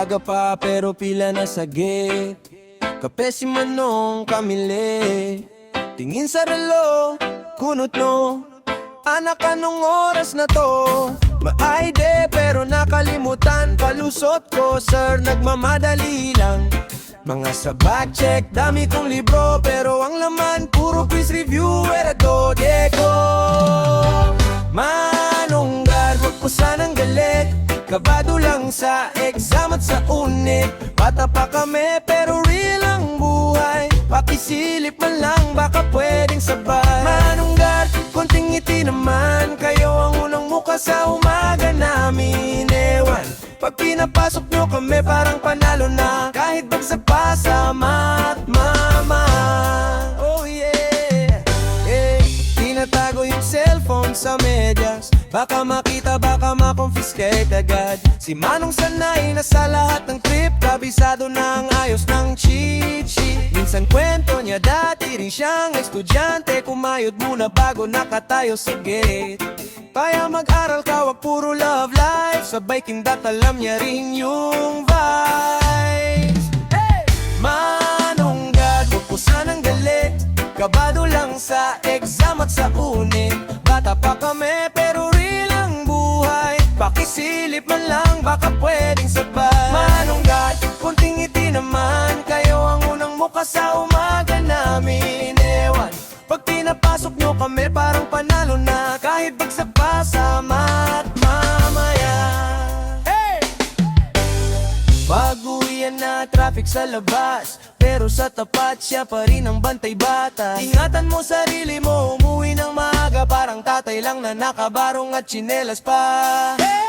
Maaga pa pero pila na sagit. Kape si Manong kamili. Tingin sa relo, kunot no. Anak, anong oras na to? Maayde pero nakalimutan. Palusot ko sir, nagmamadali lang. Mga sabag check, dami kong libro. Pero ang laman, puro quiz review. Era do Diego Manonggar, wag po sanang galit. Kabado lang sa exam at sa unit. Bata pa kami pero real ang buhay. Pakisilip man lang, baka pwedeng sabay. Manonggar, konting ngiti naman. Kayo ang unang muka sa umaga namin. Ewan, pag pinapasok nyo kami parang panalo na. Kahit bagsak pa sa mat mama. Oh yeah. Tinatago yung cellphone sa medyas. Baka makita, baka makonfiscate agad. Si Manong sanay na sa lahat ng trip. Kabisado na ang ayos ng cheat sheet. Minsan kwento niya dati rin siyang estudyante. Kumayod muna bago nakatayo sa gate. Kaya mag-aral ka, wag puro love life. Sabay kindat, alam niya rin yung vibes. Hey! Manonggar, wag po sanang galit. Kabado lang sa exam at sa unit. Bata pa kami pero real ang buhay. Pakisilip man lang, baka pwedeng sabay. Manonggar, konting ngiti naman. Kayo ang unang muka sa umaga namin. Ewan, pag pinapasok nyo kami parang panalo na. Kahit bagsak pa sa mat mamaya. Hey! Pag-uwian na traffic sa labas, pero sa tapat siya pa rin ang bantay bata. Ingatan mo sarili mo, umuwi ng maaga. Parang tatay lang na nakabarong at tsinelas pa. Hey!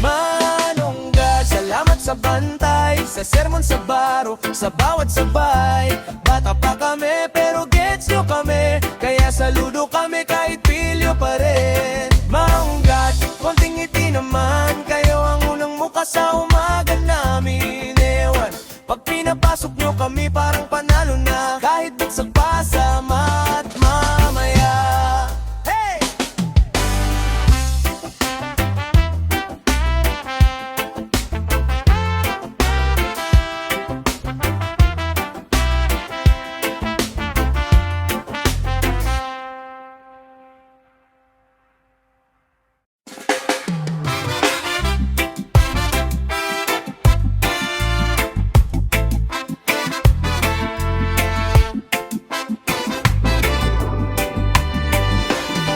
Manonggar, salamat sa bantay. Sa sermon sa baro, sa bawat sabay. Bata pa kami pero gets nyo kami. Kaya saludo kami kahit pilyo pa rin. Manonggar, konting ngiti naman. Kayo ang unang muka sa umaga namin. Ewan, pag pinapasok nyo kami parang panalo na. Kahit bagsak pa sa mat mamaya. Hey!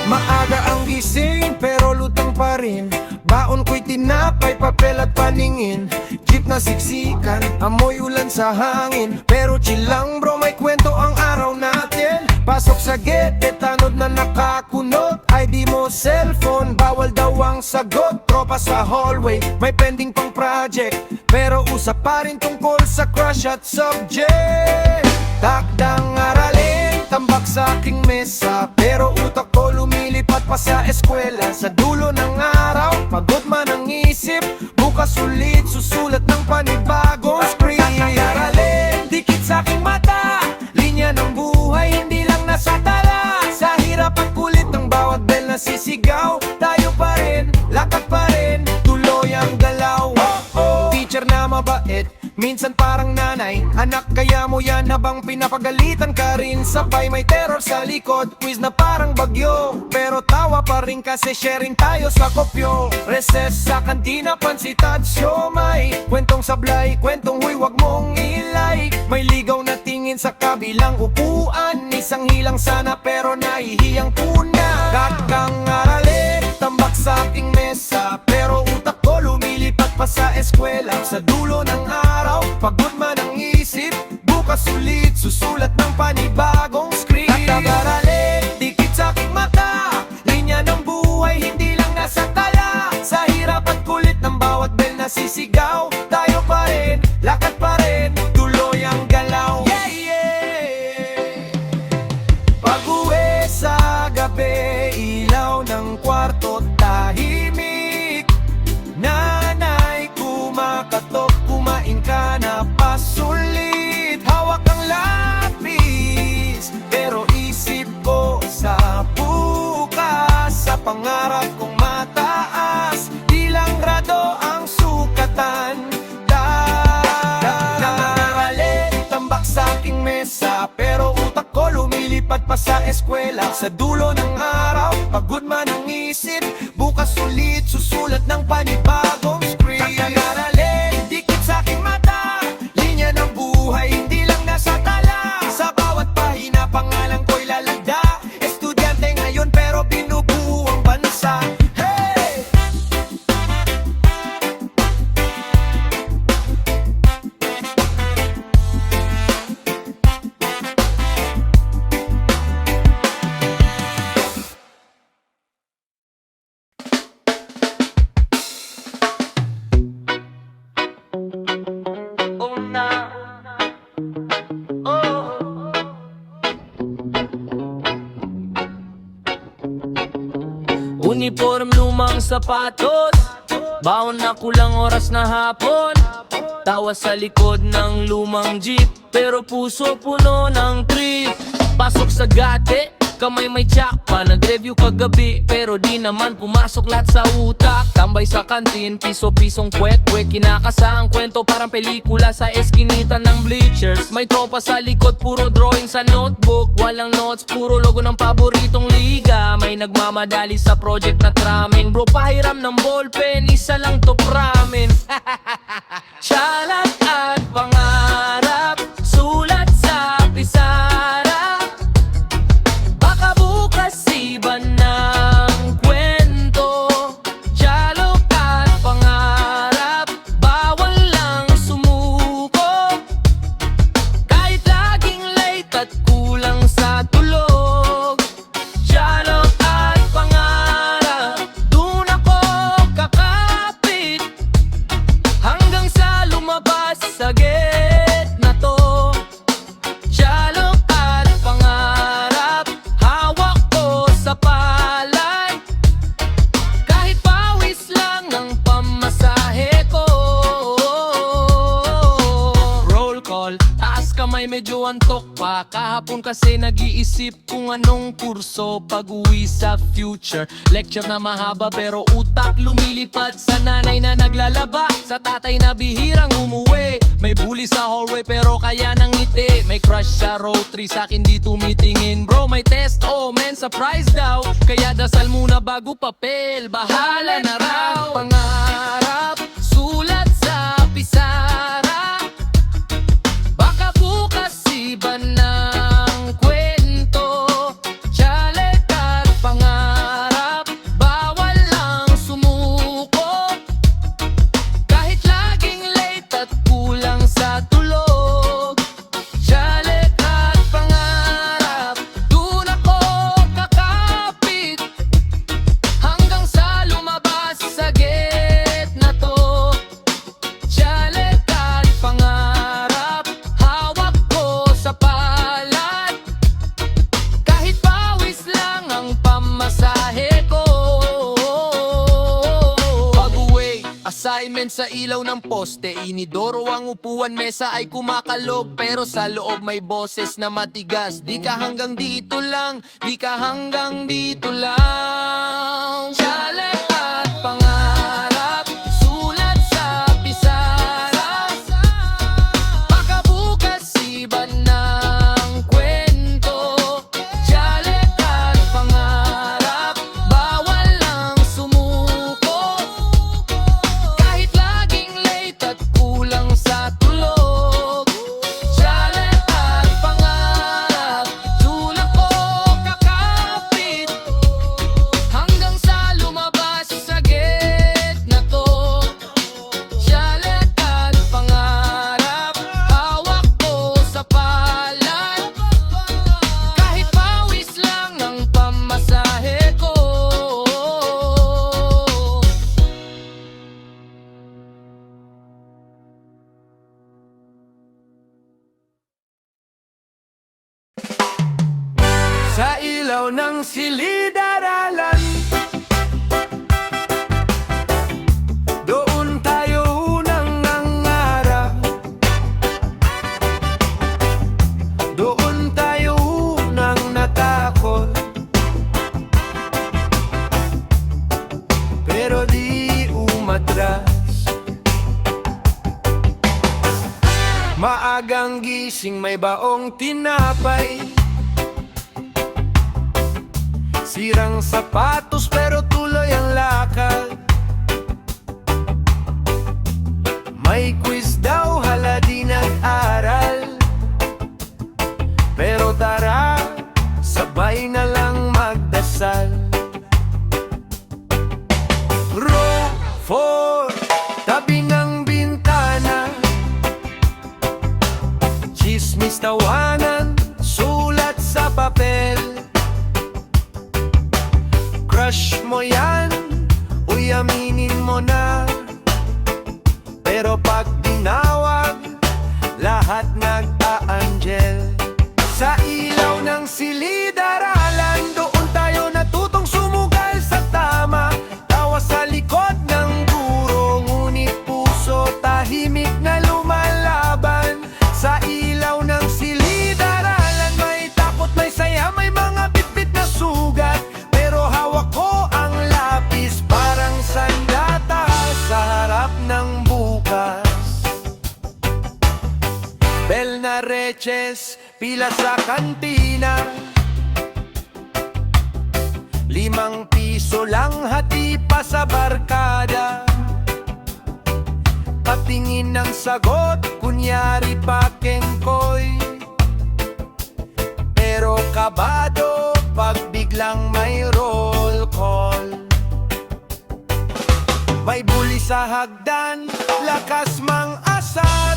Maaga ang gising pero lutang pa rin. Baon ko'y tinapay, papel at paningin. Jeep na siksikan, amoy ulan sa hangin. Pero chill lang bro, may kwento ang araw natin. Pasok sa gate, tanod na nakakunot. ID mo cellphone, bawal daw ang sagot. Tropa sa hallway, may pending pang project. Pero usap pa rin tungkol sa crush at subject. Takdang aralin, tambak sa aking mesa. Pero utak ko lumilipat pa sa eskwela. Sa dulo ng araw, pagod man ang isip. Bukas ulit, susulat ng panibagong script. Aralin, dikit sa aking mata. Linya ng buhay, hindi lang nasa tala. Sa hirap at kulit ng bawat bell na sisigaw. Tayo pa rin, lakad pa rin, tuloy ang galaw. Teacher na mabait, minsan parang nanay. Anak, kaya mo yan habang pinapagalitan ka rin. Sabay may terror sa likod, quiz na parang bagyo. Pero tawa pa rin kasi sharing tayo sa kopyo. Recess sa kantina, pansit at siomay. Kwentong sablay, kwentong huy, wag mong i-like. May ligaw na tingin sa kabilang upuan. Isang hilang sana pero nahihiyang tuna. Kakang aralin, tambak sa aking mesa. Pero utak ko lumilipat pa sa eskwela. Sa dulo ng araw, pagod man ang isip. Bukas ulit, susulat ng panibagong script. Aralin, dikit sa aking mata. Linya ng buhay, hindi lang nasa tala. Sa hirap at kulit ng bawat bell na sisigaw. Tayo pa rin, lakad pa rin, tuloy ang galaw. Yeah, yeah. Pag-uwi sa gabi, ilaw ng kwarto tahimik. Nanay kumakatok, kumain ka na pasulit. Hawak ang lapis, pa sa eskwela. Sa dulo ng araw, pagod man ang isip, bukas ulit susulat ng panibagong script. Kakagaralin, dikit sa aking mata, linya ng buhay, hindi lang nasa tala. Sa bawat pahina, pangalan ko'y lalagda. Estudyante ngayon pero binubuo ang bansa. Hey! Oh na, oh. Uniform, lumang sapatos, baon na kulang oras na hapon. Tawa sa likod ng lumang jeep, pero puso puno ng trip. Pasok sa gate, kamay may tsak pa. Nag-review kagabi, pero di naman pumasok lahat sa utak. Tambay sa kantin, piso-pisong kwek-kwek. Kinakasa ang kwento parang pelikula sa eskinita ng bleachers. May tropa sa likod, puro drawing sa notebook. Walang notes, puro logo ng paboritong liga. May nagmamadali sa project na tramin. Bro, pahiram ng ballpen, isa lang to pramin. Tsalat at pangarap, sulat sa pisara. Baka bukas iba ng kwento. Tsalok at pangarap, bawal lang sumuko. Kahit laging late at kulang sa tulog. Tsalok at pangarap, dun ako kakapit. Hanggang sa lumabas sa gate na to. Tsalok at pangarap, hawak ko sa palay. Kahit pawis lang ang pamasahe ko. Roll call, taas kamay medyo antok pa. Kahapon kasi nag-iisip kung anong kurso. Pag-uwi sa future, lecture na mahaba pero utak lumilipad. Sa nanay na naglalaba, sa tatay na bihirang umuwi. May bully sa hallway pero kaya nang ngiti. May crush sa rotary, sa'kin di tumitingin. Bro, may test, oh man, surprise daw. Kaya dasal muna bago papel, bahala na raw. Pangarap, sulat sa pisara. Baka bukas iba ng kwento. Tsalek at pangarap, bawal lang sumuko. Kahit laging late at kulang sa tulog. Tsalek at pangarap, dun ako kakapit. Hanggang sa lumabas sa gate na to. Tsalek at pangarap, hawak ko sa palad. Kahit pawis lang ang pamasahe ko. Pag-uwi, assignment sa ilaw ng poste. Inidoro ang upuan, mesa ay kumakalog. Pero sa loob may boses na matigas. Di ka hanggang dito lang, di ka hanggang dito lang. Tsalek at pangarap, sulat sa pisara. Baka bukas iba ng kwento. Tsalek at pangarap, bawal lang sumuko. Kahit laging late at kulang sa tulog. Tsalek at pangarap, dun ako kakapit. Hanggang sa lumabas sa gate na to. Tsalek at pangarap, hawak ko sa palad. Kahit pawis lang ang pamasahe ko. Sa ilaw ng silid-aralan, doon tayo unang nangarap. Doon tayo unang natakot. Pero di umatras. Maagang gising, may baong tinapay. Sirang sapatos pero tuloy ang lakad. May quiz daw, hala di nag-aral. Pero tara, sabay na lang magdasal. Row 4, tabi ng bintana. Chismis, tawanan, sulat sa papel. Crush mo yan, uy aminin mo na. Pero pag dinawag, lahat nag-a-angel. Sa ilaw ng silid-aralan, doon tayo natutong sumugal sa tama. Tawa sa likod ng guro, ngunit puso tahimik na lumalaban. Sa ilaw ng silid-aralan, may takot, may saya, may mga bitbit na sugat. Pero hawak ko ang lapis, parang sandata sa harap ng bukas. Bel na reches, pila sa kantina. 5 piso lang, hati pa sa barkada. Patingin ng sagot, kunyari pa kengkoy. Pero kabado, pag biglang may roll call. May buli sa hagdan, lakas mang asar.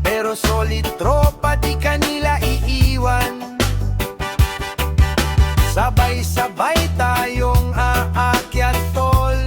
Pero solid tropa, di kanila iiwan. Sabay-sabay tayong aakyat tol.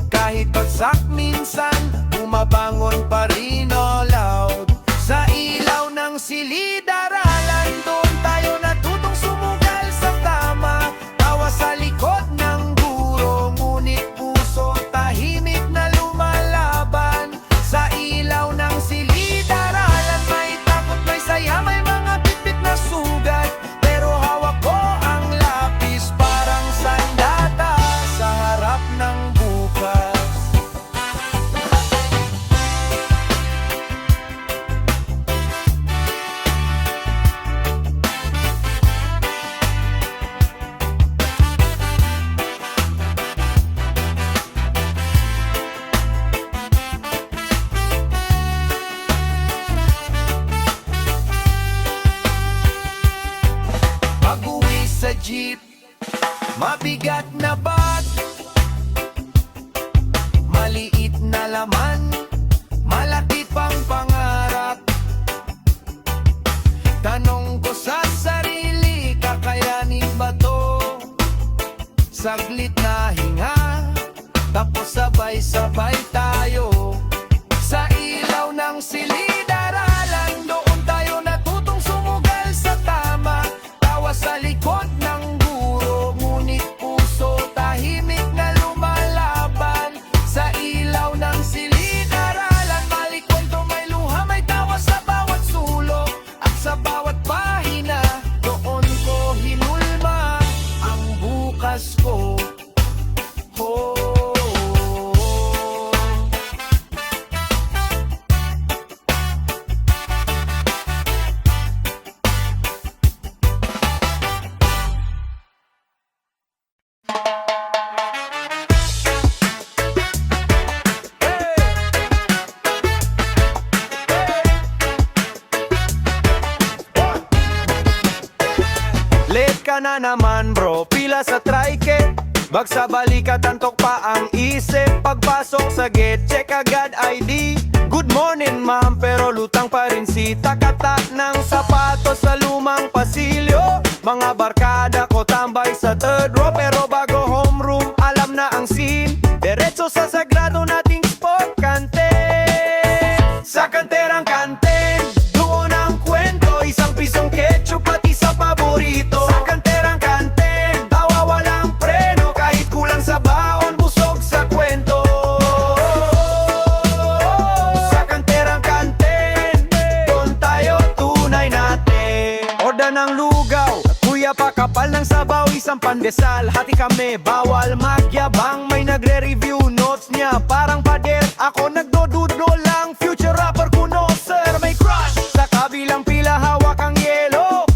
Kahit bagsak minsan, bumabangon pa rin all out. Sa ilaw ng silid-aralan, doon tayo natutong sumugal sa tama. Tawa sa likod ng guro, ngunit puso tahimik na lumalaban. Sa ilaw ng silid-aralan, may takot, may saya, may mga bitbit na sugat. Pero hawak ko ang lapis, parang sandata sa harap ng bukas. Pag-uwi sa jeep, mabigat na bag, maliit na laman, malaki pang pangarap. Tanong ko sa sarili, kakayanin ba to? Saglit na hinga, tapos sabay-sabay tayo. Sa ilaw ng silid-aralan, doon tayo natutong sumugal sa tama. Tawa sa likod ng guro, ngunit puso tahimik na lumalaban. Sa ilaw ng silid-aralan, malikwento, may luha, may tawa sa bawat sulok. At sa bawat pahina, doon ko hinulma ang bukas ko. Oh. Late ka na naman bro, pila sa trike. Bag sa balikat, antok pa ang isip. Pagpasok sa gate, check agad ID. Good morning ma'am, pero lutang pa rin si takata ng sapatos sa lumang pasilyo. Mga barkada ko tambay sa third row, pero bago homeroom, alam na ang scene. Diretso sa sagrado nating sport canteen. Sa kanterang kantin, doon ang kwento. 1 pisong ketchup pati sa paborito. Sa kanterang kantin, tawa walang preno. Kahit kulang sa baon, busog sa kwento. Sa kanterang kantin, doon tayo tunay natin. Order ng lugaw, kuya pa kapal ng sabaw, 1 pandesal. Hati kami, bawal magyabang. May nagre-review notes niya, parang pader. Ako nagdodudo lang, future rapper kuno sir. May crush sa kabilang pila, hawak ang yelo.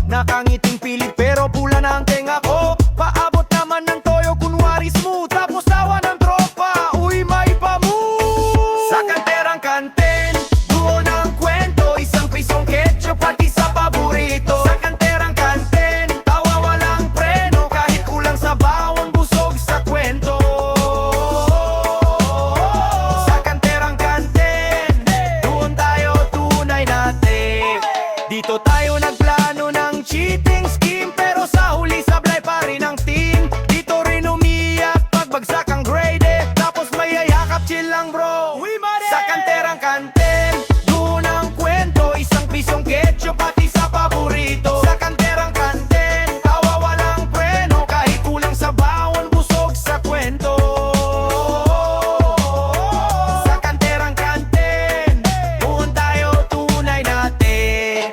lang bro, sa kanterang kanten. Doon ang kwento, isang pisong ketchup pati sa paborito. Sa kanterang kanten, tawa walang preno. Kahit kulang sa bawon, busog sa kwento. Sa kanterang kanten, doon tayo tunay natin.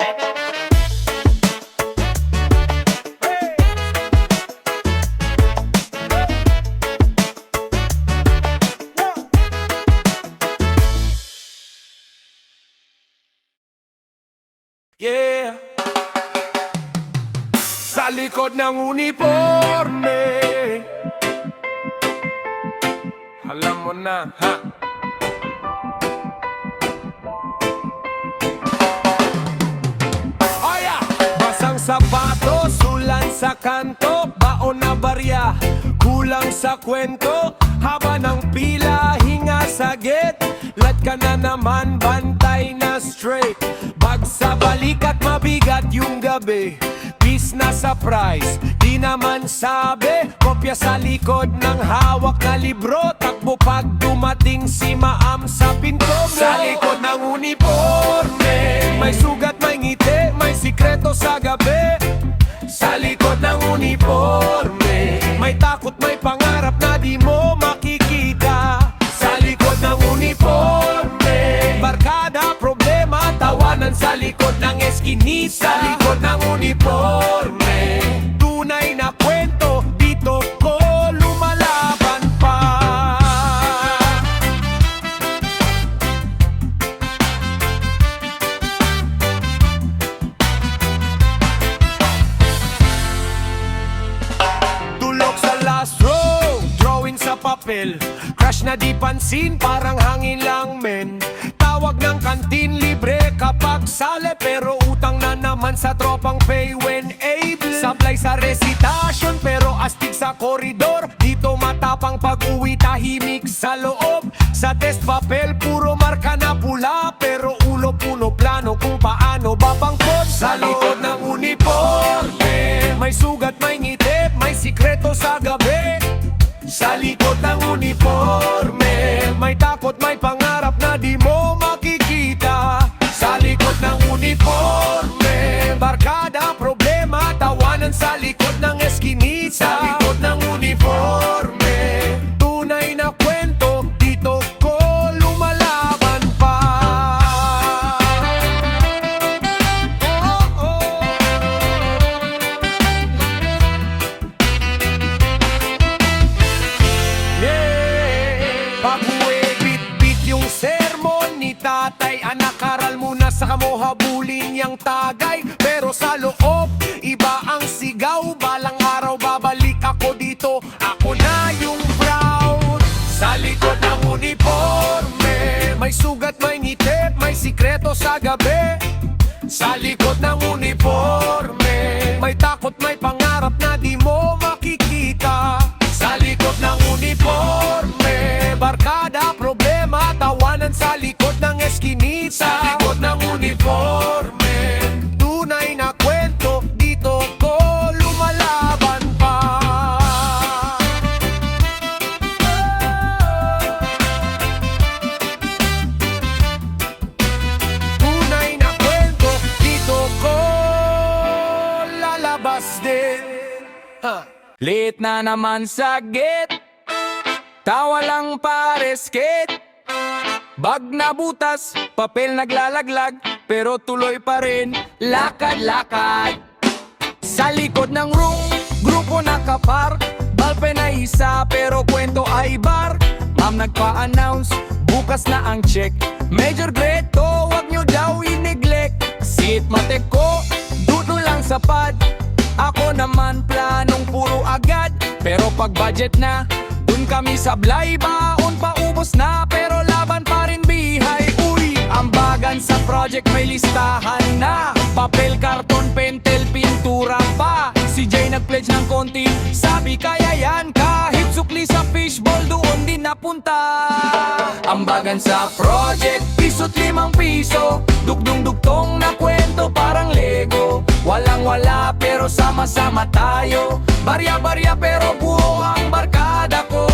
Yeah. Sa likod ng uniforme, alam mo na, ha? Oh yeah! Basang sapatos, ulan sa kanto, baon na barya, kulang sa kwento. Haba ng pila, hinga sa gate, lat ka na naman, bantay na straight. Bag sa balikat, mabigat yung gabi, peace na sa price, di naman sabi. Kopya sa likod ng hawak na libro, takbo pag dumating si maam sa pinto mo. Sa likod ng uniforme, may sugat, may ngiti, may sikreto sa gabi. Sa likod ng uniforme, may takot, may pangarap na di mo makikita. Sa likod ng uniforme, barkada, problema, tawanan sa likod ng eskinita. Sa likod ng uniforme, tunay na kwento, dito ko lumalaban pa. Tulog sa last row, drawing sa papel, crush na di pansin, parang hangin lang men. Tawag ng kantin, libre kapag sale, pero utang na naman sa tropang pay when able. Sablay sa recitation, pero astig sa koridor. Dito matapang pag-uwi, tahimik sa loob. Sa test papel, puro marka na pula, pero ulo puno plano kung paano babangkot. Sa likod ng uniforme, may sugat, may ngiti, may sikreto sa gabi. Sa likod ng uniforme, may takot, may pangarap na di mo makikita. Sa likod ng uniforme, barkada, problema, tawanan sa likod ng eskinita. Sa likod ng uniforme, tunay na kwento, dito ko lumalaban pa. Oh, oh. Yeah. Pag-uwi, bit-bit yung sermon ni tatay. Anak, aral muna sa kamo, habulin yang tagay. Pero sa loob, iba ang sigaw. Balang araw, babalik ako dito, ako na yung proud. Sa likod ng uniforme, may sugat, may ngiti, may sikreto sa gabi. Sa likod ng uniforme, may takot, may pangarap na di mo makikita. Sa likod ng uniforme, barkada, problema, tawanan sa likod ng eskinita. Sa likod ng uniforme, tunay na kwento, dito ko lumalaban pa. Tunay na kwento, dito ko lalabas din. Late na naman sa gate, tawa lang pares kit. Bag na butas, papel naglalaglag, pero tuloy pa rin, lakad-lakad. Sa likod ng room, grupo nakapark, ballpen na isa, pero kwento ay bar. Ma'am nagpa-announce, bukas na ang check. Major grade to, wag nyo daw i-neglect. Sit matek ko, dudo lang sa pad. Ako naman planong puro agad, pero pag budget na, dun kami sablay. Baon pa ubos na, pero laban pa rin bihay. Uy, ambagan sa project may listahan na. Papel, karton, pentel, pintura pa. Si Jay nag-pledge ng konti, sabi kaya yan. Kahit sukli sa fishball, doon din napunta. Ambagan sa project, piso't 5 piso. Dugdong-dugtong na kwento parang Lego. Walang-wala pero sama-sama tayo. Barya-barya pero buo ang barkada ko.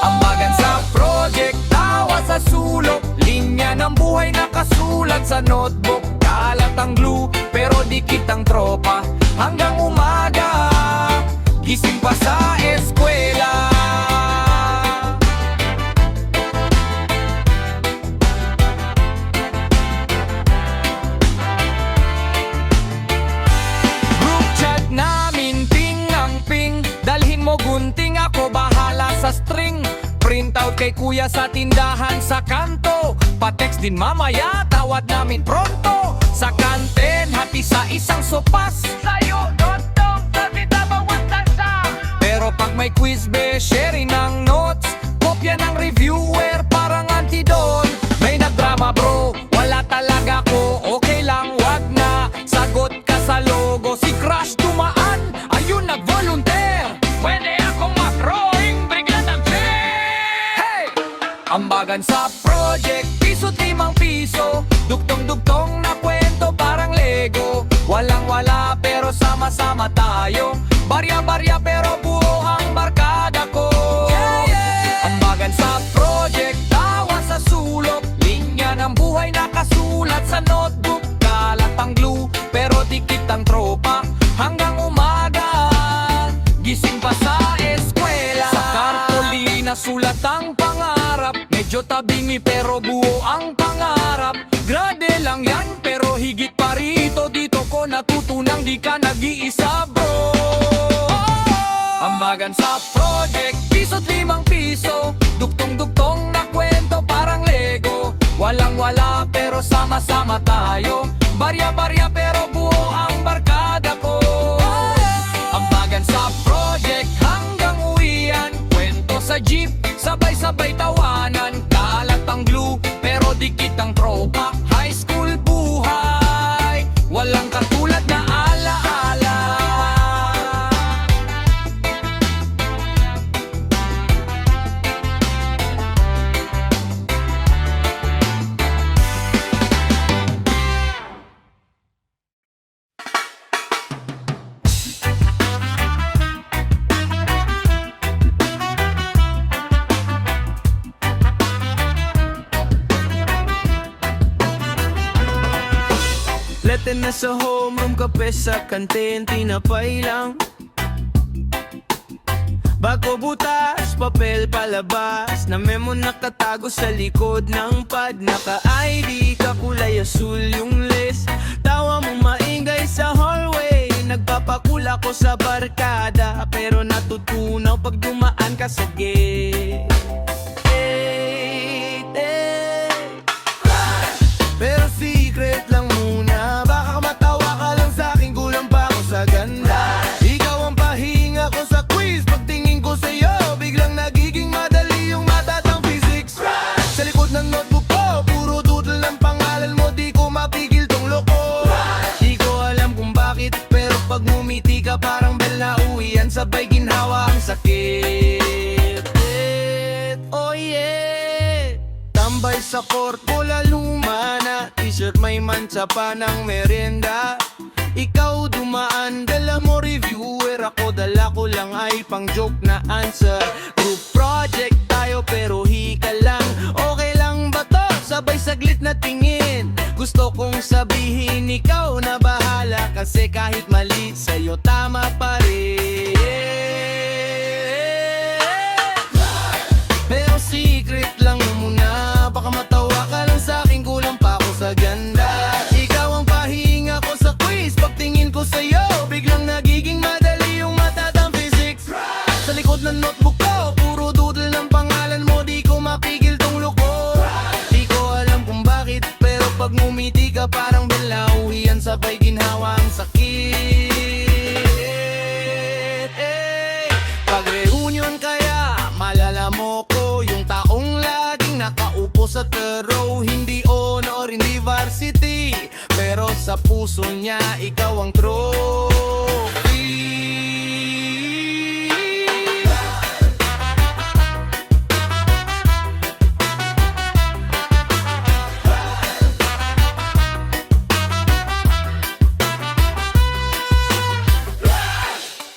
Ambagan sa project, sa notebook, kalat ang glue, pero dikit ang tropa. Hanggang umaga, gising pa sa eskwela. Group chat namin, ting ang ping. Dalhin mo gunting, ako bahala sa string. Printout kay kuya sa tindahan sa kanto. Pa-text din mamaya, tawad namin pronto. Sa kanten, hati sa isang sopas. Sa'yo, dotong, sabi bawat tasa. Pero pag may quiz be, sharing ng notes. Kopya ng reviewer, parang antidon. May nagdrama bro, wala talaga ko. Okay lang, wag na, sagot ka sa logo. Si Crush dumaan, ayun nag-volunteer. Pwede akong mag-drawing, bigla ng hey! Ambagan sa project, piso't 5 piso. Dugtong-dugtong na kwento parang Lego. Walang-wala pero sama-sama tayo. Barya-barya pero buo ang barkada ko. Ambagan sa project, tawa sa sulok. Linya ng buhay nakasulat sa notebook. Kalat ang glue pero dikit ang tropa. Hanggang umaga, gising pa sa eskwela. Sa kartolina sulat ang pangarap. Medyo tabingi pero buo ang pangarap. Grade lang yan pero higit pa rito. Dito ko natutunang di ka nag-iisa bro. Ambagan sa project, piso't 5 piso. Dugtong-dugtong na kwento parang Lego. Walang-wala pero sama-sama tayo. Barya-barya pero buo ang barkada ko. Ambagan sa project hanggang uwian. Kwento sa jeep, sabay-sabay tawanan. Kalat ang glue pero dikit ang tropa. High school buhay, walang katulad na alaala. Lete na sa homeroom, kape sa kantin, tinapay lang. Bago butas, papel palabas. Na memo nakatago sa likod ng pad. Naka-ID, kakulay asul yung list. Tawa mo maingay sa hallway. Nagpapakula ko sa barkada. Pero natutunaw pag dumaan ka sa gate. Pero secret lang muna. Baka matawa ka lang sa'kin, kulang pa ako sa ganda. Ikaw ang pahinga ko sa quiz. Pagtingin ko sa'yo, biglang nagiging madali yung matatang physics. Sa likod ng notebook ko, puro doodle ng pangalan mo. Di ko mapigil tong loko. Di ko alam kung bakit, pero pag ngumiti ka parang bell na uwian. Sabay ginhawa ang sakit. Oh yeah. Tambay sa court, bola luma na. T-shirt may mancha pa ng merenda. Ikaw dumaan, dala mo reviewer. Ako dala ko lang ay pang joke na answer. Group project tayo pero hika lang. Okay lang ba to? Sabay saglit na tingin. Gusto kong sabihin ikaw na bahala. Kasi kahit mali sa'yo tama pa rin. Pero secret lang muna. Baka matawa ka lang sa'kin, kulang pa ako sa ganda. Ikaw ang pahinga ko sa quiz. Pagtingin ko sa'yo, biglang nagiging madali yung matatang physics. Sa likod ng notebook ko, puro doodle ng pangalan mo. Di ko mapigil tong loko. Di ko alam kung bakit, pero pag ngumiti ka parang belauhian. Sabay ginhawa ang sakit. Pag reunion kaya, malala mo ko. Yung taong laging nakaupo sa third row. Hindi honor, hindi varsity, pero sa puso niya, ikaw ang trophy.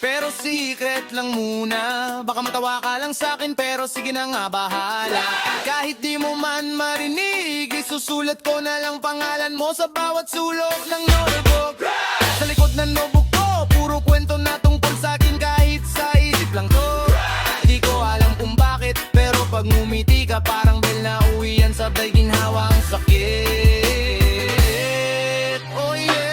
Pero secret lang muna. Baka matawa ka lang sa'kin pero pero sige na nga bahala. Kahit di mo man marinig, isusulat ko na lang pangalan mo sa bawat sulok ng notebook. Sa likod ng notebook ko, puro kwento na tungkol sa'kin kahit sa isip lang to. Di ko alam kung bakit, pero pag ngumiti ka parang bel na uwi yan, sabay ginhawa ang sakit. Oh yeah.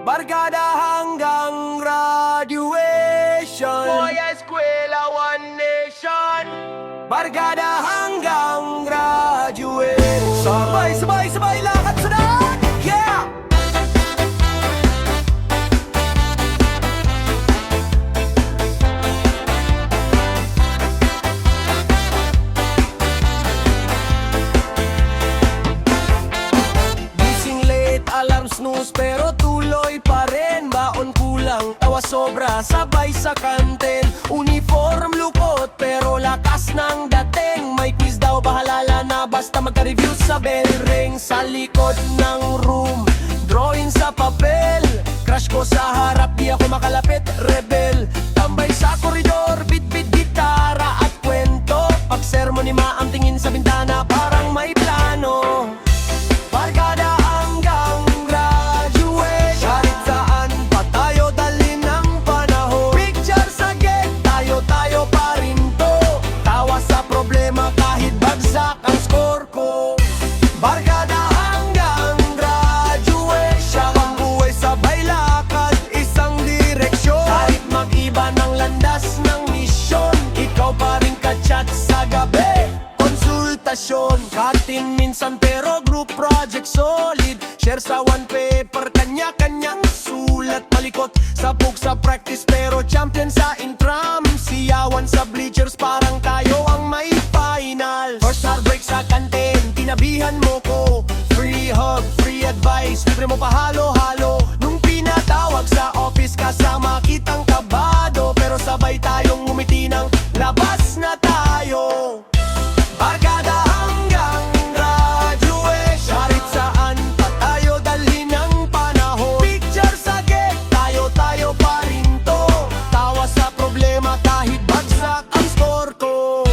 Barkada hanggang graduation. Boya Eskwela, One Nation. Barkada hanggang graduation. Sabay, sabay, sabay, lakad sa daan. Yeah! Gising late, alarm snooze, pero tuloy pa rin. Baon kulang, tawa sobra, sabay sa kantin. Uniform lukot, pero lakas ng dating. May quiz daw, bahalala na, basta magka-review sa bell ring. Sa likod ng room, drawing sa papel. Crush ko sa harap, di ako makalapit, rebel. Tambay sa koridor, bit-bit gitara at kwento. Pag sermon ni ma, ang tingin sa bintana, parang may plano. Barkada hanggang graduation. Kahit saan pa tayo dalhin ng panahon. Picture sa gate, tayo pa rin to. Tawa sa problema kahit bagsak ang score ko. Barkada hanggang graduation. Pambuhay sabay lakad, isang direksyon. Kahit mag-iba ng landas ng misyon, ikaw pa rin ka-chat sa gabi. Konsultasyon, katin minsan pero group project solid. Share sa one paper, kanya-kanyang sulat. Malikot, sabog sa practice pero champion sa intram. Siyawan sa bleachers, parang tayo ang may final. First heartbreak sa kantin, tinabihan mo ko. Free hug, free advice, libre mo pa halo-halo. Nung pinatawag sa office, kasama kitang kabado. Pero sabay tayong ngumiti ng labas na tayo. Barkada hanggang graduation. Kahit saan pa tayo dalhin ng panahon. Picture sa gate, tayo pa rin to. Tawa sa problema kahit bagsak ang score ko.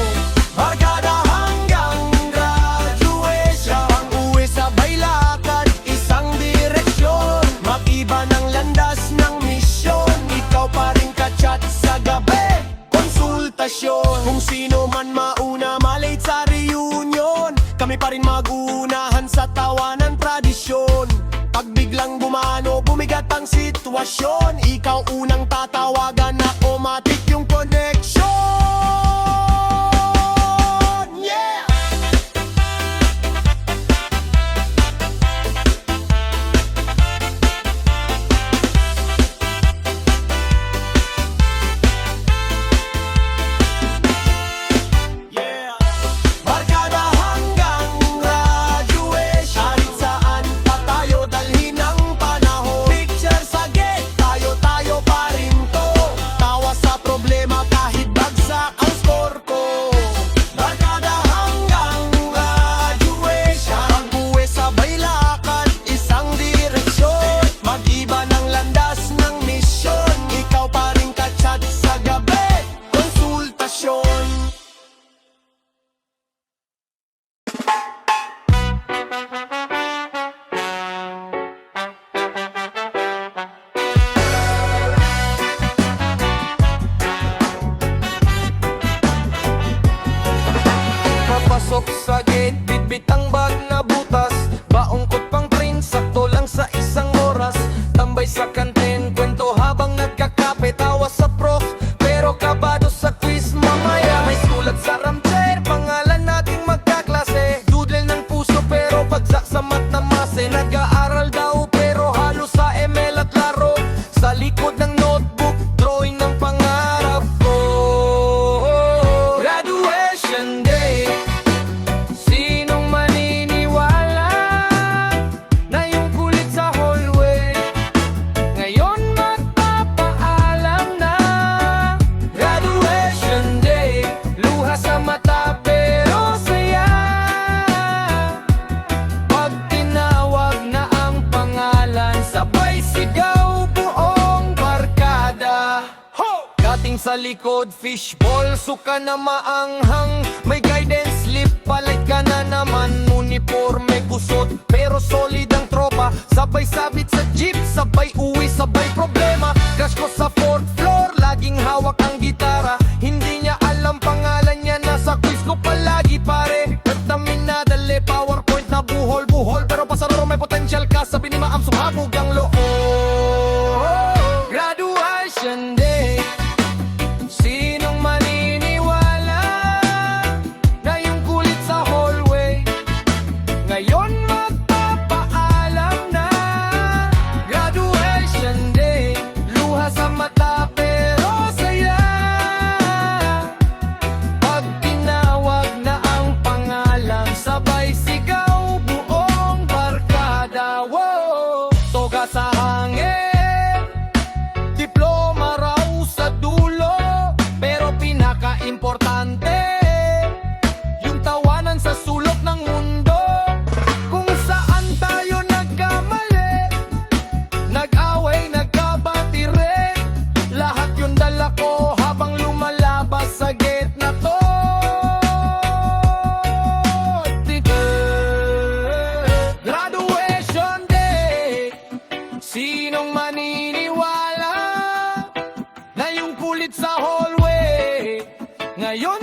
Barkada hanggang graduation. Pang-uwi sabay lakad, isang direksyon. Mag-iba ng landas ng misyon. Ikaw pa rin ka-chat sa gabi. Konsultasyon, kung sino man mauna malate sa reunion. Kami pa rin mag-uunahan sa tawa ng tradisyon. Pag biglang bumano, bumigat ang sitwasyon. Ikaw unang tatawagan, ako matik yung connection. Yeah! Yeah! Barkada hanggang graduation. Kahit saan pa tayo dalhin ng panahon. Picture sa gate, tayo pa rin to. Tawa sa problema kahit bagsak ang score ko. Barkada hanggang graduation. Pag-uwi sabay lakad, isang direksyon. Mag-iba ng landas ng misyon. Ikaw pa rin ka-chat sa gabi. Konsultasyon. Papasok sa gate, bitbit ang bag na butas. Baongkot pang train, sakto lang sa isang oras. Tambay sa kantin, kwento habang nagkakape. Tawa sa prof, pero kabado sa quiz mamaya. May sulat sa ramchair, pangalan nating magkaklase. Doodle ng puso pero bagsak sa mat na mase. Nag-aaral daw pero halos sa ML at laro. Sa likod ng notebook, drawing ng pangarap ko. Graduation day, sinong maniniwala na yung kulit sa hallway likod, fishball, suka na maanghang. May guidance slip, palit ka na naman. Uniforme kusot, pero solid ang tropa. Sabay sabit sa jeep, sabay uwi, sabay problema. Crash ko sa fourth floor, laging hawak ang gitara. Hindi niya alam pangalan niya, nasa quiz ko palagi pare. Terminadale, PowerPoint na buhol-buhol. Pero pasaroro may potential ka, sabi ni Maam sumabog ang loob. Graduation day, sinong maniniwala na yung kulit sa hallway ngayon magpapaalam na? Graduation day, luha sa mata pero saya pag tinawag na ang pangalan, sabay sigaw buong barkada. Wow! Toga sa hangin, diploma raw sa dulo, pero pinaka-importante yung tawanan sa sulok ng mundo. Kung saan tayo nagkamali, nag-away, nagkabatire, lahat yung dala ko habang lumalabas sa gate na to. Graduation day, sinong maniniwala na yung kulit sa hallway ngayon